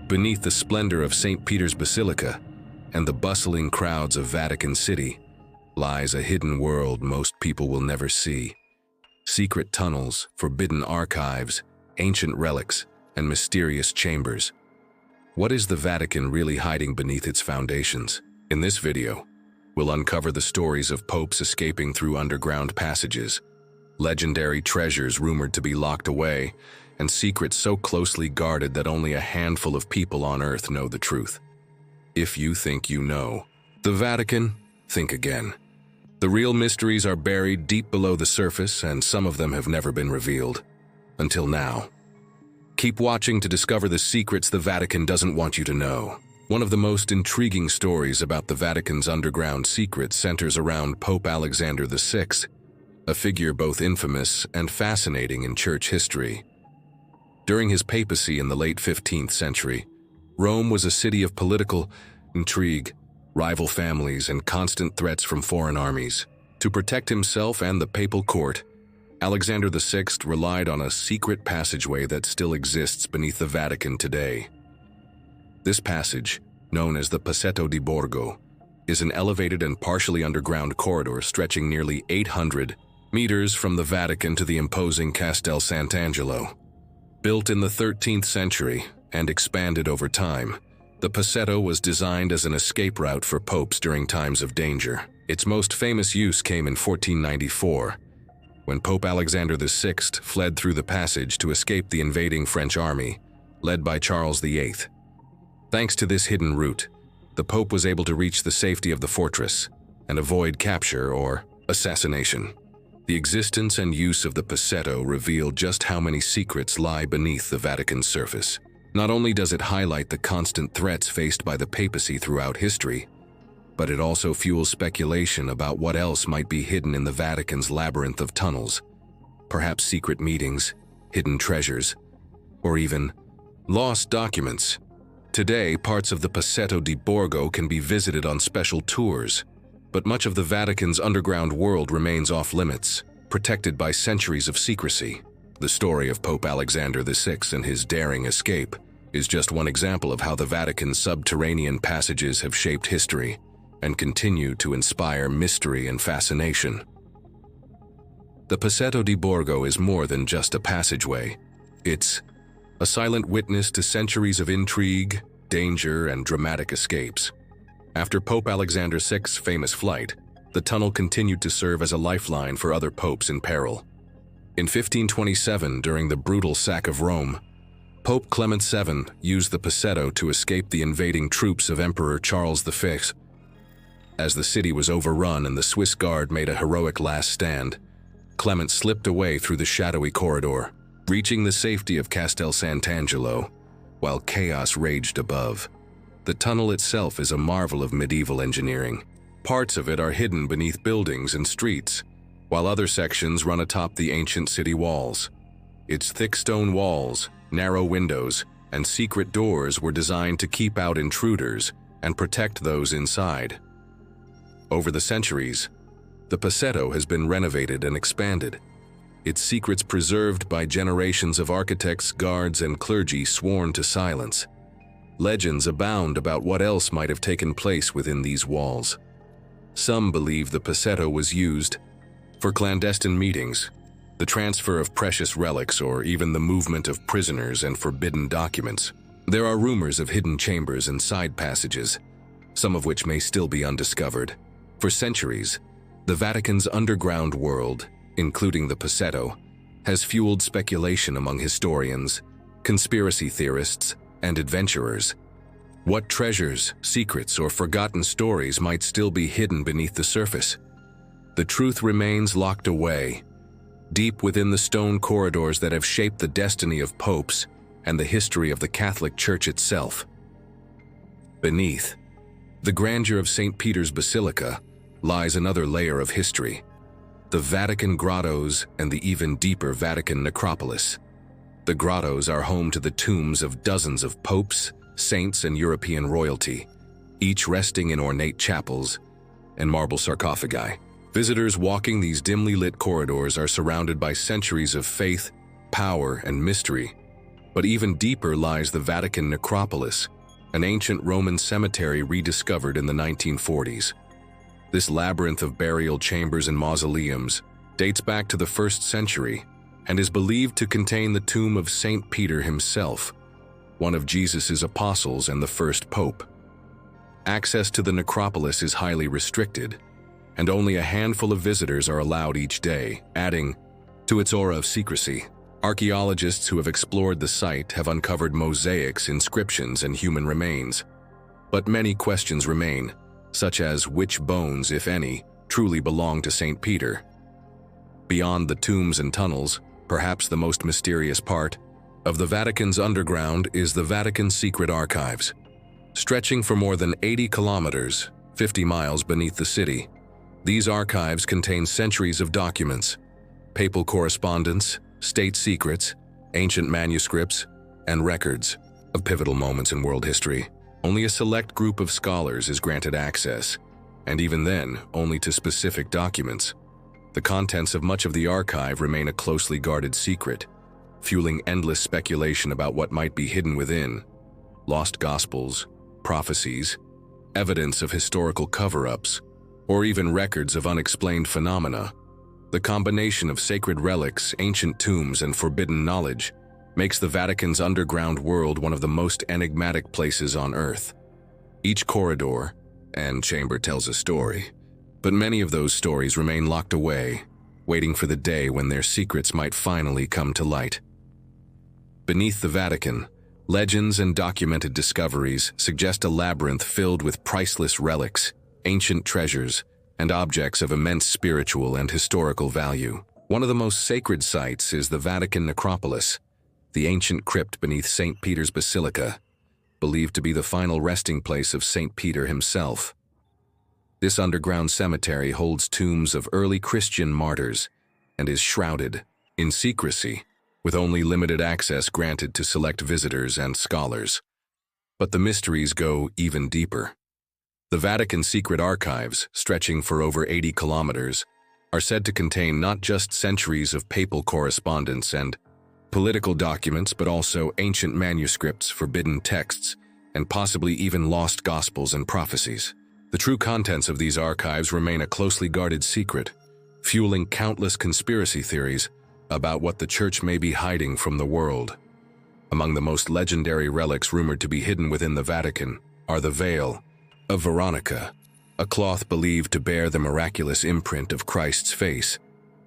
Beneath the splendor of St. Peter's Basilica and the bustling crowds of Vatican City lies a hidden world most people will never see. Secret tunnels, forbidden archives, ancient relics, and mysterious chambers. What is the Vatican really hiding beneath its foundations? In this video, we'll uncover the stories of popes escaping through underground passages, legendary treasures rumored to be locked away, and secrets so closely guarded that only a handful of people on Earth know the truth. If you think you know the Vatican, think again. The real mysteries are buried deep below the surface, and some of them have never been revealed. Until now. Keep watching to discover the secrets the Vatican doesn't want you to know. One of the most intriguing stories about the Vatican's underground secrets centers around Pope Alexander VI, a figure both infamous and fascinating in church history. During his papacy in the late 15th century, Rome was a city of political intrigue, rival families, and constant threats from foreign armies. To protect himself and the papal court, Alexander VI relied on a secret passageway that still exists beneath the Vatican today. This passage, known as the Passaggio di Borgo, is an elevated and partially underground corridor stretching nearly 800 meters from the Vatican to the imposing Castel Sant'Angelo. Built in the 13th century and expanded over time, the Passaggio was designed as an escape route for popes during times of danger. Its most famous use came in 1494, when Pope Alexander VI fled through the passage to escape the invading French army, led by Charles VIII. Thanks to this hidden route, the Pope was able to reach the safety of the fortress and avoid capture or assassination. The existence and use of the Passaggio reveal just how many secrets lie beneath the Vatican's surface. Not only does it highlight the constant threats faced by the papacy throughout history, but it also fuels speculation about what else might be hidden in the Vatican's labyrinth of tunnels. Perhaps secret meetings, hidden treasures, or even lost documents. Today, parts of the Passaggio di Borgo can be visited on special tours, but much of the Vatican's underground world remains off-limits, protected by centuries of secrecy. The story of Pope Alexander VI and his daring escape is just one example of how the Vatican's subterranean passages have shaped history and continue to inspire mystery and fascination. The Passaggio di Borgo is more than just a passageway. It's a silent witness to centuries of intrigue, danger, and dramatic escapes. After Pope Alexander VI's famous flight, the tunnel continued to serve as a lifeline for other popes in peril. In 1527, during the brutal sack of Rome, Pope Clement VII used the Passaggio to escape the invading troops of Emperor Charles V. As the city was overrun and the Swiss Guard made a heroic last stand, Clement slipped away through the shadowy corridor, reaching the safety of Castel Sant'Angelo, while chaos raged above. The tunnel itself is a marvel of medieval engineering. Parts of it are hidden beneath buildings and streets, while other sections run atop the ancient city walls. Its thick stone walls, narrow windows, and secret doors were designed to keep out intruders and protect those inside. Over the centuries, the Passaggio has been renovated and expanded, its secrets preserved by generations of architects, guards, and clergy sworn to silence. Legends abound about what else might have taken place within these walls. Some believe the Passaggio was used for clandestine meetings, the transfer of precious relics, or even the movement of prisoners and forbidden documents. There are rumors of hidden chambers and side passages, some of which may still be undiscovered. For centuries, the Vatican's underground world, including the Passaggio, has fueled speculation among historians, conspiracy theorists, and adventurers. What treasures, secrets, or forgotten stories might still be hidden beneath the surface? The truth remains locked away, deep within the stone corridors that have shaped the destiny of popes and the history of the Catholic Church itself. Beneath the grandeur of St. Peter's Basilica lies another layer of history, the Vatican grottos and the even deeper Vatican necropolis. The grottos are home to the tombs of dozens of popes, saints, and European royalty, each resting in ornate chapels and marble sarcophagi. Visitors walking these dimly lit corridors are surrounded by centuries of faith, power, and mystery, But even deeper lies the Vatican necropolis, an ancient Roman cemetery rediscovered in the 1940s. This labyrinth of burial chambers and mausoleums dates back to the 1st century and is believed to contain the tomb of Saint Peter himself, one of Jesus' apostles and the first pope. Access to the necropolis is highly restricted, and only a handful of visitors are allowed each day, adding to its aura of secrecy. Archaeologists who have explored the site have uncovered mosaics, inscriptions, and human remains. But many questions remain, such as which bones, if any, truly belong to Saint Peter. Beyond the tombs and tunnels, perhaps the most mysterious part of the Vatican's underground is the Vatican Secret Archives. Stretching for more than 80 kilometers, 50 miles beneath the city, these archives contain centuries of documents, papal correspondence, state secrets, ancient manuscripts, and records of pivotal moments in world history. Only a select group of scholars is granted access, and even then, only to specific documents. The contents of much of the archive remain a closely guarded secret, fueling endless speculation about what might be hidden within. Lost gospels, prophecies, evidence of historical cover-ups, or even records of unexplained phenomena. The combination of sacred relics, ancient tombs, and forbidden knowledge makes the Vatican's underground world one of the most enigmatic places on Earth. Each corridor and chamber tells a story, but many of those stories remain locked away, waiting for the day when their secrets might finally come to light. Beneath the Vatican, legends and documented discoveries suggest a labyrinth filled with priceless relics, ancient treasures, and objects of immense spiritual and historical value. One of the most sacred sites is the Vatican necropolis, the ancient crypt beneath St. Peter's Basilica, believed to be the final resting place of St. Peter himself. This underground cemetery holds tombs of early Christian martyrs and is shrouded in secrecy, with only limited access granted to select visitors and scholars. But the mysteries go even deeper. The Vatican Secret Archives, stretching for over 80 kilometers, are said to contain not just centuries of papal correspondence and political documents, but also ancient manuscripts, forbidden texts, and possibly even lost gospels and prophecies. The true contents of these archives remain a closely guarded secret, fueling countless conspiracy theories about what the Church may be hiding from the world. Among the most legendary relics rumored to be hidden within the Vatican are the veil of Veronica, a cloth believed to bear the miraculous imprint of Christ's face,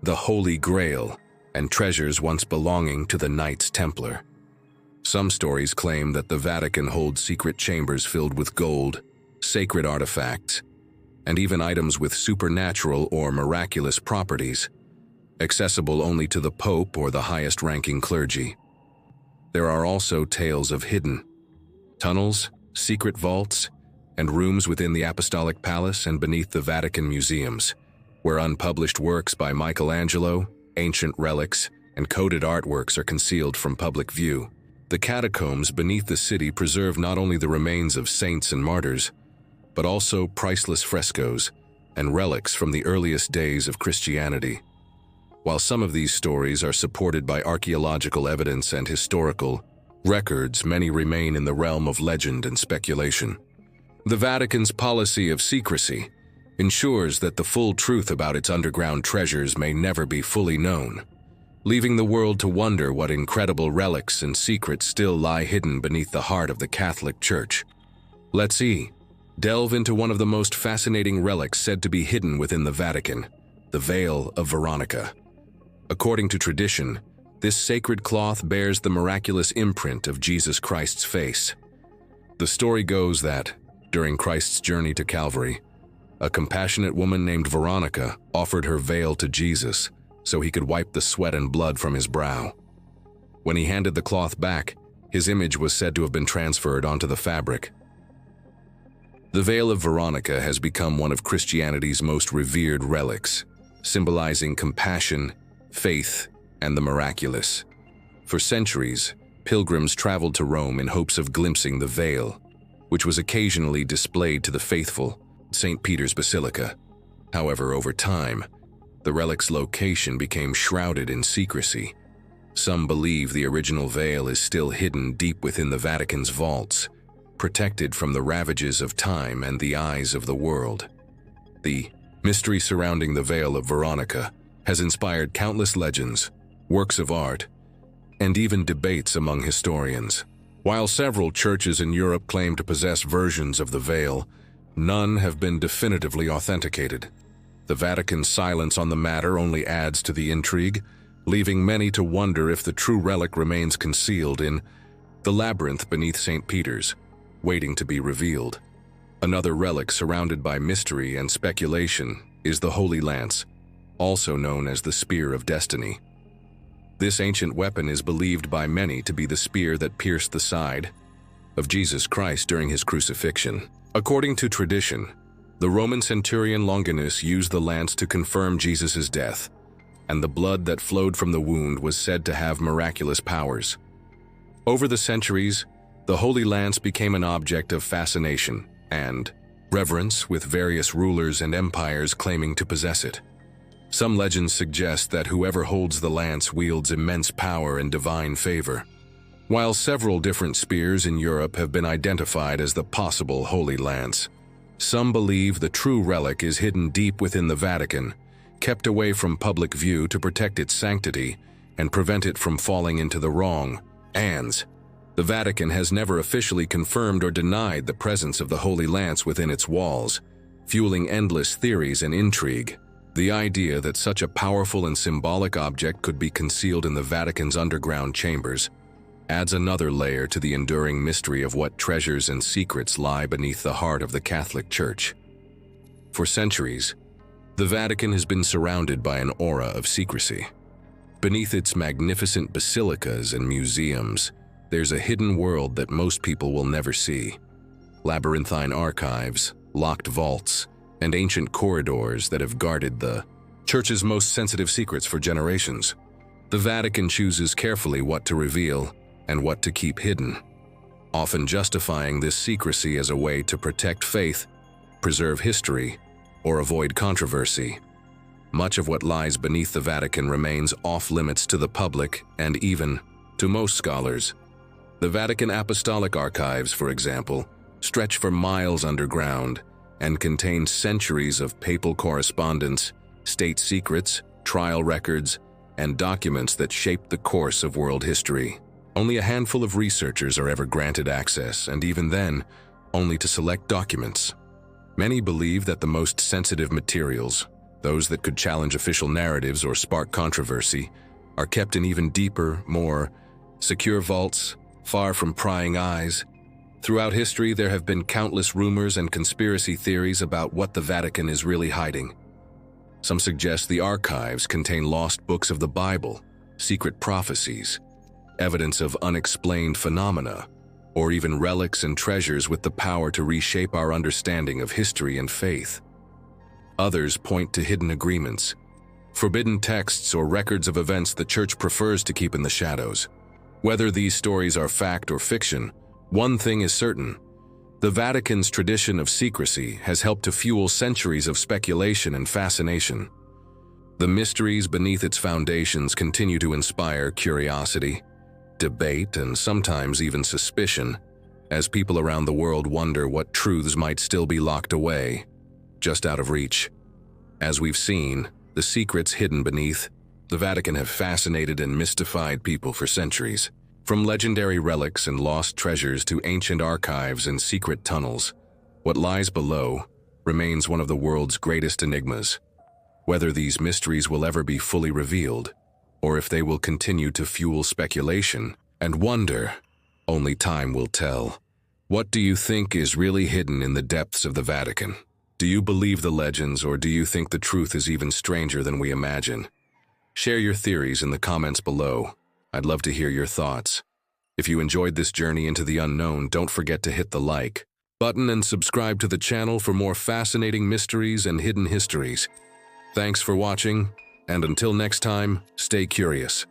the Holy Grail, and treasures once belonging to the Knights Templar. Some stories claim that the Vatican holds secret chambers filled with gold, sacred artifacts, and even items with supernatural or miraculous properties, accessible only to the Pope or the highest-ranking clergy. There are also tales of hidden tunnels, secret vaults, and rooms within the Apostolic Palace and beneath the Vatican museums, where unpublished works by Michelangelo, ancient relics, and coded artworks are concealed from public view. The catacombs beneath the city preserve not only the remains of saints and martyrs, but also priceless frescoes and relics from the earliest days of Christianity. While some of these stories are supported by archaeological evidence and historical records, many remain in the realm of legend and speculation. The Vatican's policy of secrecy ensures that the full truth about its underground treasures may never be fully known, leaving the world to wonder what incredible relics and secrets still lie hidden beneath the heart of the Catholic Church. Let's delve into one of the most fascinating relics said to be hidden within the Vatican, the Veil of Veronica. According to tradition, this sacred cloth bears the miraculous imprint of Jesus Christ's face. The story goes that, during Christ's journey to Calvary, a compassionate woman named Veronica offered her veil to Jesus so he could wipe the sweat and blood from his brow. When he handed the cloth back, his image was said to have been transferred onto the fabric. The Veil of Veronica has become one of Christianity's most revered relics, symbolizing compassion, faith, and the miraculous. For centuries, pilgrims traveled to Rome in hopes of glimpsing the veil, which was occasionally displayed to the faithful at St. Peter's Basilica. However, over time, the relic's location became shrouded in secrecy, Some believe the original veil is still hidden deep within the Vatican's vaults, protected from the ravages of time and the eyes of the world. The mystery surrounding the Veil of Veronica has inspired countless legends, works of art, and even debates among historians. While several churches in Europe claim to possess versions of the veil, none have been definitively authenticated. The Vatican's silence on the matter only adds to the intrigue, leaving many to wonder if the true relic remains concealed in the labyrinth beneath St. Peter's, waiting to be revealed. Another relic surrounded by mystery and speculation is the Holy Lance, also known as the Spear of Destiny. This ancient weapon is believed by many to be the spear that pierced the side of Jesus Christ during his crucifixion. According to tradition, the Roman centurion Longinus used the lance to confirm Jesus' death, and the blood that flowed from the wound was said to have miraculous powers. Over the centuries, the Holy Lance became an object of fascination and reverence, with various rulers and empires claiming to possess it. Some legends suggest that whoever holds the lance wields immense power and divine favor. While several different spears in Europe have been identified as the possible Holy Lance, some believe the true relic is hidden deep within the Vatican, kept away from public view to protect its sanctity and prevent it from falling into the wrong hands. The Vatican has never officially confirmed or denied the presence of the Holy Lance within its walls, fueling endless theories and intrigue. The idea that such a powerful and symbolic object could be concealed in the Vatican's underground chambers adds another layer to the enduring mystery of what treasures and secrets lie beneath the heart of the Catholic Church. For centuries, the Vatican has been surrounded by an aura of secrecy. Beneath its magnificent basilicas and museums, there's a hidden world that most people will never see. Labyrinthine archives, locked vaults, and ancient corridors that have guarded the Church's most sensitive secrets for generations. The Vatican chooses carefully what to reveal and what to keep hidden, often justifying this secrecy as a way to protect faith, preserve history, or avoid controversy. Much of what lies beneath the Vatican remains off-limits to the public and even to most scholars. The Vatican Apostolic Archives, for example, stretch for miles underground and contain centuries of papal correspondence, state secrets, trial records, and documents that shaped the course of world history. Only a handful of researchers are ever granted access, and even then, only to select documents. Many believe that the most sensitive materials, those that could challenge official narratives or spark controversy, are kept in even deeper, more secure vaults, far from prying eyes. Throughout history, there have been countless rumors and conspiracy theories about what the Vatican is really hiding. Some suggest the archives contain lost books of the Bible, secret prophecies, evidence of unexplained phenomena, or even relics and treasures with the power to reshape our understanding of history and faith. Others point to hidden agreements, forbidden texts, or records of events the Church prefers to keep in the shadows. Whether these stories are fact or fiction, one thing is certain: the Vatican's tradition of secrecy has helped to fuel centuries of speculation and fascination. The mysteries beneath its foundations continue to inspire curiosity, debate, and sometimes even suspicion, as people around the world wonder what truths might still be locked away, just out of reach. As we've seen, the secrets hidden beneath the Vatican have fascinated and mystified people for centuries. From legendary relics and lost treasures to ancient archives and secret tunnels, what lies below remains one of the world's greatest enigmas. Whether these mysteries will ever be fully revealed, or if they will continue to fuel speculation and wonder, only time will tell. What do you think is really hidden in the depths of the Vatican? Do you believe the legends, or do you think the truth is even stranger than we imagine? Share your theories in the comments below. I'd love to hear your thoughts. If you enjoyed this journey into the unknown, don't forget to hit the like button and subscribe to the channel for more fascinating mysteries and hidden histories. Thanks for watching, and until next time, stay curious.